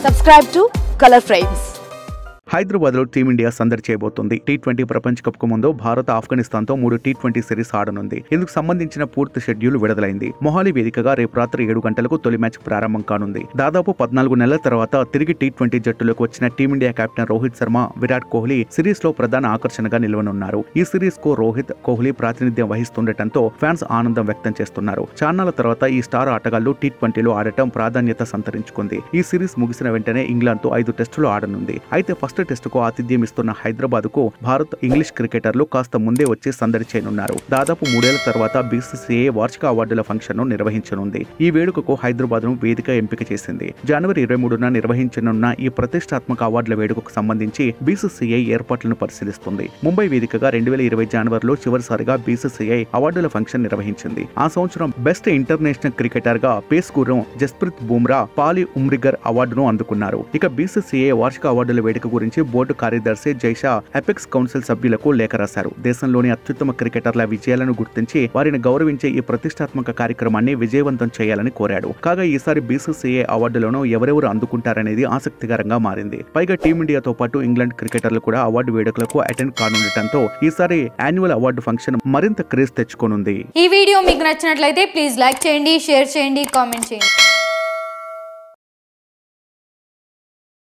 Subscribe to Color Frames. Hyderabad లో team India సందడి చేయబోతుంది. టీ20 ప్రపంచ కప్ కు ముందు భారత్ ఆఫ్ఘనిస్తాన్ తో 3 టీ20 సిరీస్ ఆడనుంది. ఇందుకు సంబంధించిన పూర్తి షెడ్యూల్ విడుదలైంది. మొహాలీ వేదికగా రేపు రాత్రి 7 గంటలకు తొలి మ్యాచ్ ప్రారంభం కానుంది. దాదాపు 14 నెలల తర్వాత తిరిగి టీ20 జట్టులోకి వచ్చిన team India captain Rohit Sharma, Virat Kohli series లో ప్రధాన ఆకర్షణగా నిలవనున్నారు. ఈ సిరీస్ కు రోహిత్, కోహ్లీ ప్రాతినిధ్యం వహిస్తుండటంతో ఫ్యాన్స్ ఆనందం వ్యక్తం చేస్తున్నారు. చాన్నాళ్ల తర్వాత ఈ స్టార్ ఆటగాళ్లు టీ20లో ఆడటం ప్రాధాన్యత సంతరించుకుంది. ఈ సిరీస్ ముగిసిన వెంటనే ఇంగ్లాండ్ తో 5 టెస్టులు ఆడనుంది. అయితే ఫస్ట్ టెస్టుకు ఆతిథ్యం ఇస్తున్న హైదరాబాద్ కు భారత్, ఇంగ్లీష్ క్రికెటర్లు కాస్త ముందే వచ్చి సందడి చేయనున్నారు. దాదాపు 3 ఏళ్ల తర్వాత బీసీసీఐ వార్షిక అవార్డుల ఫంక్షన్ ను నిర్వహించనుంది. ఈ వేడుకకు హైదరాబాద్ ను వేదిక ఎంపిక చేసింది. జనవరి 23న నిర్వహించనున్న ఈ ప్రతిష్టాత్మక అవార్డుల వేడుకకు సంబంధించి బీసీసీఐ ఏర్పాట్లను పరిశీలిస్తుంది. ముంబై వేదికగా 2020 జనవరిలో చివరిసారిగా బీసీసీఐ అవార్డుల ఫంక్షన్ నిర్వహించింది. ఆ సంవత్సరం బెస్ట్ ఇంటర్నేషనల్ క్రికెటర్ గా పేస్ గుర్రం జస్ప్రీత్ బుమ్రా పాలి ఉమ్రిగర్ అవార్డును అందుకున్నారు. ఇక బీసీసీఐ వార్షిక అవార్డుల వేడుక గురించి బోర్డు కార్యదర్శి జైషా ఎపెక్స్ కౌన్సిల్ సభ్యులకు లేఖ రాశారు. దేశంలోని అత్యుత్తమ క్రికెటర్ల విజయాలను గుర్తించి వారిని గౌరవించే ఈ ప్రతిష్టాత్మక కార్యక్రమాన్ని విజయవంతం చేయాలని కోరాడు. కాగా ఈసారి బీసీసీఐ అవార్డులను ఎవరెవరు అందుకుంటారనేది ఆసక్తికరంగా మారింది. పైగా టీమిండియాతో పాటు ఇంగ్లాండ్ క్రికెటర్లు కూడా అవార్డు వేడుకలకు అటెండ్ కానుండటంతో ఈసారి యాన్యువల్ అవార్డు ఫంక్షన్ మరింత క్రేజ్ తెచ్చుకోనుంది. ఈ వీడియో మీకు నచ్చినట్లయితే ప్లీజ్ లైక్ చేయండి, షేర్ చేయండి, కామెంట్ చేయండి.